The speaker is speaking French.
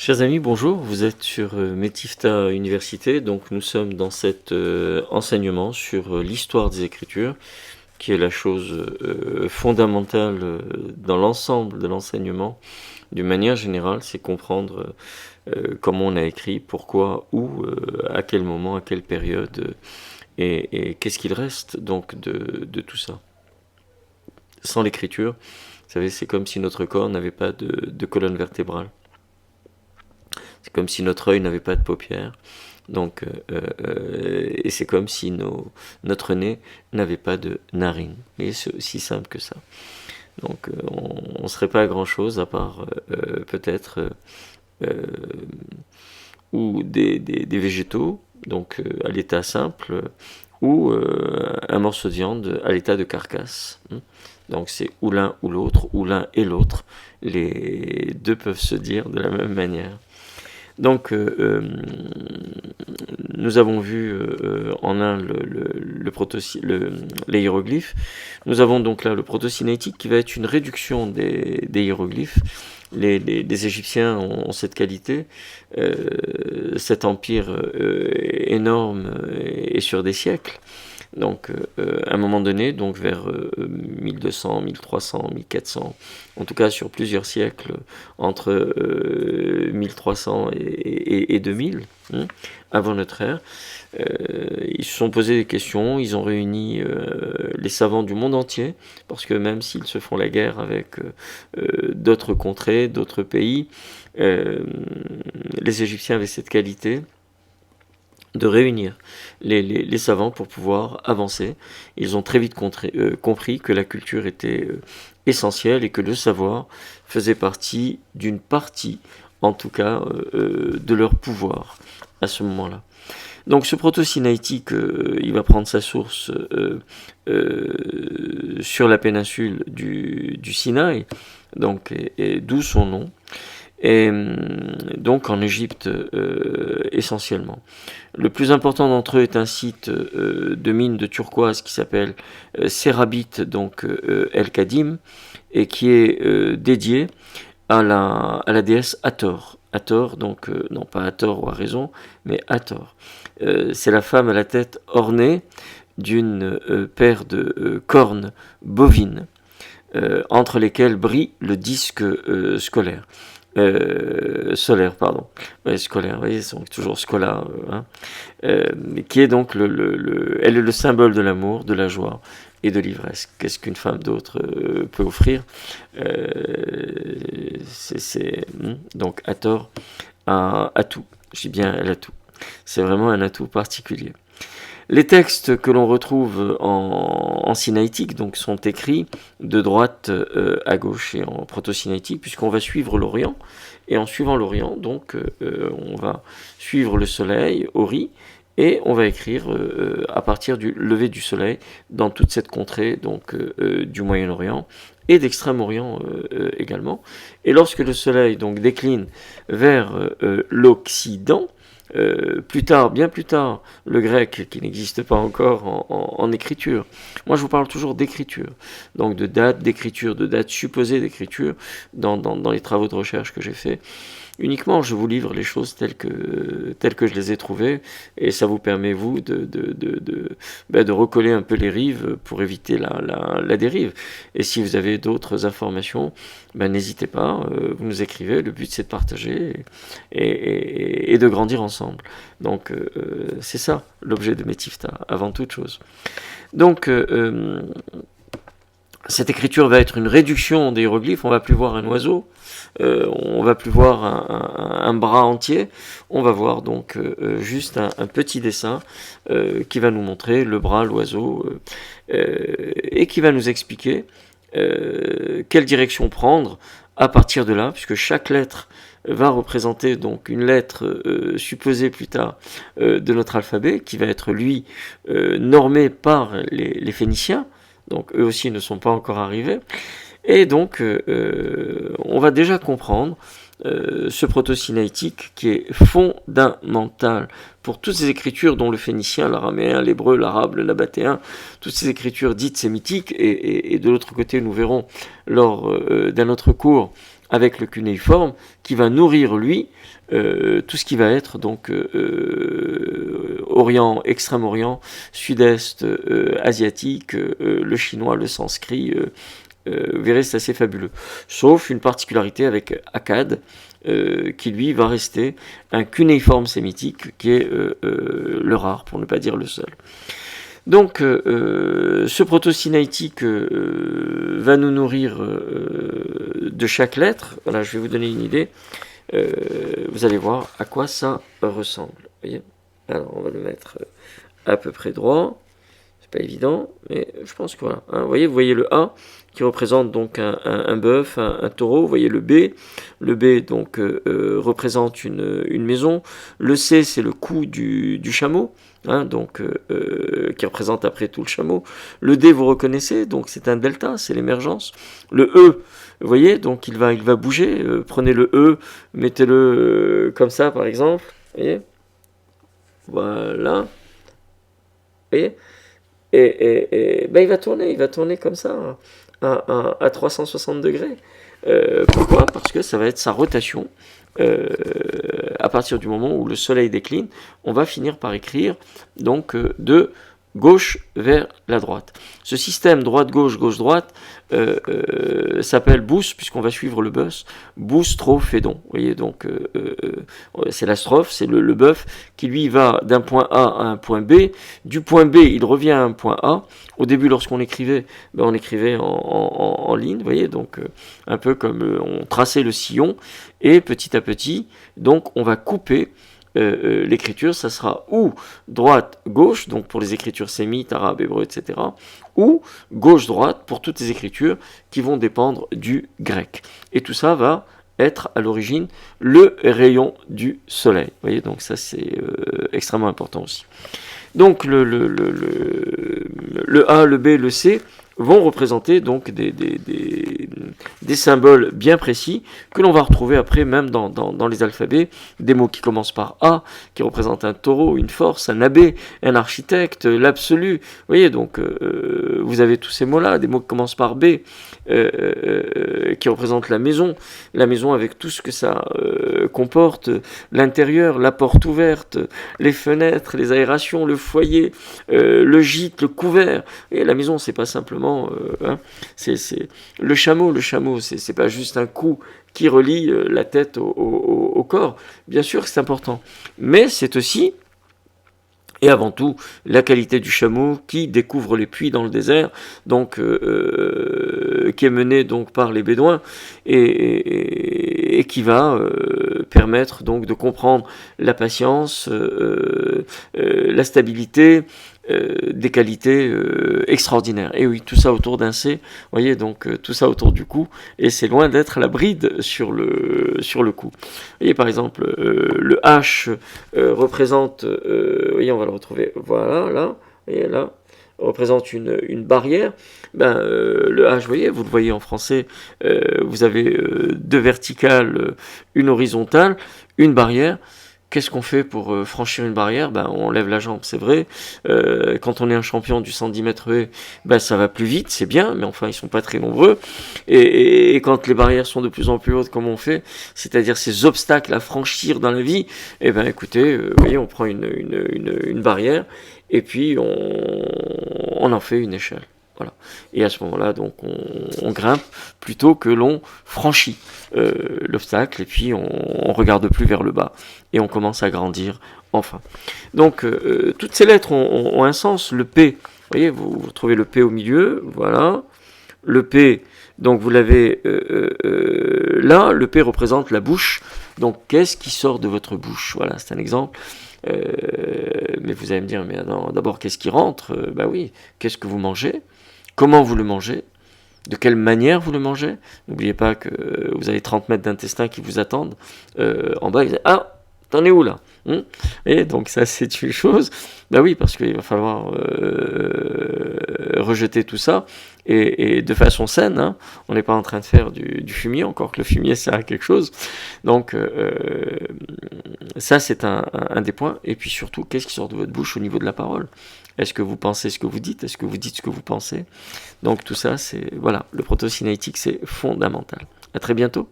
Chers amis, bonjour, vous êtes sur Metifta Université, donc nous sommes dans cet enseignement sur l'histoire des Écritures, qui est la chose fondamentale dans l'ensemble de l'enseignement. D'une manière générale, c'est comprendre comment on a écrit, pourquoi, où, à quel moment, à quelle période, et qu'est-ce qu'il reste donc de tout ça. Sans l'écriture, vous savez, c'est comme si notre corps n'avait pas de colonne vertébrale. C'est comme si notre œil n'avait pas de paupières. Donc, et c'est comme si notre nez n'avait pas de narine. Et c'est aussi simple que ça. Donc, on ne serait pas à grand chose à part peut-être ou des végétaux, donc à l'état simple, ou un morceau de viande à l'état de carcasse. Donc c'est ou l'un ou l'autre, ou l'un et l'autre. Les deux peuvent se dire de la même manière. Donc, nous avons vu en un les hiéroglyphes. Nous avons donc là le proto-sinaïtique qui va être une réduction des hiéroglyphes. Les Égyptiens ont cette qualité, cet empire énorme et sur des siècles. Donc, à un moment donné, donc vers 1200, 1300, 1400, en tout cas sur plusieurs siècles, entre 1300 et 2000, avant notre ère, ils se sont posés des questions, ils ont réuni les savants du monde entier, parce que même s'ils se font la guerre avec d'autres contrées, d'autres pays, les Égyptiens avaient cette qualité de réunir les savants pour pouvoir avancer. Ils ont très vite compris que la culture était essentielle et que le savoir faisait partie d'une partie, en tout cas, de leur pouvoir à ce moment-là. Donc ce proto-sinaïtique, il va prendre sa source sur la péninsule du Sinaï, donc, et d'où son nom. Et donc en Égypte essentiellement. Le plus important d'entre eux est un site de mine de turquoise qui s'appelle Serabit, donc El Kadim, et qui est dédié à la déesse Hathor. Hathor, donc non pas Hathor ou à raison, mais Hathor. C'est la femme à la tête ornée d'une paire de cornes bovines, entre lesquelles brille le disque solaire, pardon. Ouais, scolaire, vous voyez, ils sont toujours scola, qui est donc elle est le symbole de l'amour, de la joie et de l'ivresse. Qu'est-ce qu'une femme d'autre peut offrir donc Hathor a tout. Je dis bien elle a tout. C'est vraiment un atout particulier. Les textes que l'on retrouve en sinaïtique donc, sont écrits de droite à gauche et en proto-sinaïtique, puisqu'on va suivre l'Orient. Et en suivant l'Orient, donc, on va suivre le soleil, Ori, et on va écrire à partir du lever du soleil dans toute cette contrée donc, du Moyen-Orient et d'Extrême-Orient également. Et lorsque le soleil donc, décline vers l'Occident, plus tard, bien plus tard, le grec qui n'existe pas encore en écriture. Moi, je vous parle toujours d'écriture, donc de date d'écriture, de date supposée d'écriture dans les travaux de recherche que j'ai faits. Uniquement, je vous livre les choses telles que je les ai trouvées, et ça vous permet, vous, de recoller un peu les rives pour éviter la dérive. Et si vous avez d'autres informations, n'hésitez pas, vous nous écrivez, le but c'est de partager et de grandir ensemble. Donc, c'est ça, l'objet de Metifta, avant toute chose. Donc, cette écriture va être une réduction des hiéroglyphes, on va plus voir un oiseau, on va plus voir un bras entier, on va voir donc juste un petit dessin qui va nous montrer le bras, l'oiseau, et qui va nous expliquer quelle direction prendre à partir de là, puisque chaque lettre va représenter donc une lettre supposée plus tard de notre alphabet, qui va être lui normé par les Phéniciens. Donc eux aussi ne sont pas encore arrivés. Et donc on va déjà comprendre ce proto-sinaïtique qui est fondamental pour toutes ces écritures dont le phénicien, l'araméen, l'hébreu, l'arabe, le nabatéen, toutes ces écritures dites sémitiques, et de l'autre côté nous verrons lors d'un autre cours avec le cunéiforme qui va nourrir lui tout ce qui va être donc Orient, Extrême-Orient, Sud-Est, asiatique, le chinois, le sanskrit, vous verrez, c'est assez fabuleux. Sauf une particularité avec Akkad, qui lui va rester un cunéiforme sémitique qui est le rare, pour ne pas dire le seul. Donc, ce proto-sinaïtique va nous nourrir de chaque lettre. Voilà, je vais vous donner une idée. Vous allez voir à quoi ça ressemble. Voyez, alors, on va le mettre à peu près droit. C'est pas évident, mais je pense que voilà. Hein, vous voyez le A qui représente donc un bœuf, un taureau. Vous voyez le B donc représente une maison. Le C, c'est le cou du chameau. Hein, donc qui représente après tout le chameau. Le D, vous reconnaissez, donc c'est un delta, c'est l'émergence. Le E, vous voyez, donc il va bouger. Prenez le E, mettez-le comme ça par exemple. Vous voyez, voilà. Vous voyez, et ben, il va tourner comme ça à 360 degrés. Pourquoi? Parce que ça va être sa rotation. À partir du moment où le soleil décline, on va finir par écrire donc de gauche vers la droite. Ce système droite-gauche, gauche-droite s'appelle bous, puisqu'on va suivre le bus, boustrophédon. Vous voyez, donc c'est la strophe, c'est le bœuf qui lui va d'un point A à un point B. Du point B, il revient à un point A. Au début, lorsqu'on écrivait, ben, on écrivait en ligne, vous voyez, donc un peu comme on traçait le sillon, et petit à petit, donc on va couper l'écriture, ça sera ou droite-gauche, donc pour les écritures sémites, arabes, hébreux, etc., ou gauche-droite pour toutes les écritures qui vont dépendre du grec. Et tout ça va être à l'origine le rayon du soleil. Vous voyez, donc ça c'est extrêmement important aussi. Donc le A, le B, le C vont représenter donc des symboles bien précis que l'on va retrouver après même dans les alphabets, des mots qui commencent par A, qui représentent un taureau, une force, un abbé, un architecte, l'absolu. Vous voyez, donc vous avez tous ces mots-là, des mots qui commencent par B, qui représentent la maison avec tout ce que ça comporte, l'intérieur, la porte ouverte, les fenêtres, les aérations, le foyer, le gîte, le couvert. Et la maison, c'est pas simplement c'est le chameau, c'est pas juste un cou qui relie la tête au corps. Bien sûr que c'est important, mais c'est aussi et avant tout la qualité du chameau qui découvre les puits dans le désert, donc qui est mené donc par les Bédouins et qui va permettre donc de comprendre la patience, la stabilité, des qualités extraordinaires. Et oui, tout ça autour d'un C, vous voyez, donc tout ça autour du cou, et c'est loin d'être la bride sur le cou. Vous voyez, par exemple, le H représente, vous voyez, on va le retrouver, voilà, là, vous voyez, là, représente une barrière. Ben, le H, vous le voyez en français, vous avez deux verticales, une horizontale, une barrière. Qu'est-ce qu'on fait pour franchir une barrière? Ben, on lève la jambe, c'est vrai. Quand on est un champion du 110 mètres haies, ben, ça va plus vite, c'est bien, mais enfin, ils sont pas très nombreux. Et quand les barrières sont de plus en plus hautes, comme on fait, c'est-à-dire ces obstacles à franchir dans la vie, eh ben, écoutez, vous voyez, on prend une barrière, et puis on en fait une échelle. Voilà. Et à ce moment-là, donc, on grimpe plutôt que l'on franchit l'obstacle, et puis on regarde plus vers le bas, et on commence à grandir enfin. Donc, toutes ces lettres ont un sens. Le P, vous voyez, vous trouvez le P au milieu, voilà. Le P, donc vous l'avez là, le P représente la bouche. Donc, qu'est-ce qui sort de votre bouche? Voilà, c'est un exemple. Mais vous allez me dire, mais d'abord, qu'est-ce qui rentre? Ben oui, qu'est-ce que vous mangez? Comment vous le mangez? De quelle manière vous le mangez? N'oubliez pas que vous avez 30 mètres d'intestin qui vous attendent en bas. Ils disent, ah, t'en es où là? Et donc ça c'est une chose. Ben oui, parce qu'il va falloir rejeter tout ça et de façon saine. Hein. On n'est pas en train de faire du fumier, encore que le fumier sert à quelque chose. Donc ça c'est un des points. Et puis surtout, qu'est-ce qui sort de votre bouche au niveau de la parole? Est-ce que vous pensez ce que vous dites? Est-ce que vous dites ce que vous pensez? Donc tout ça, c'est voilà, le proto-cinétique, c'est fondamental. À très bientôt.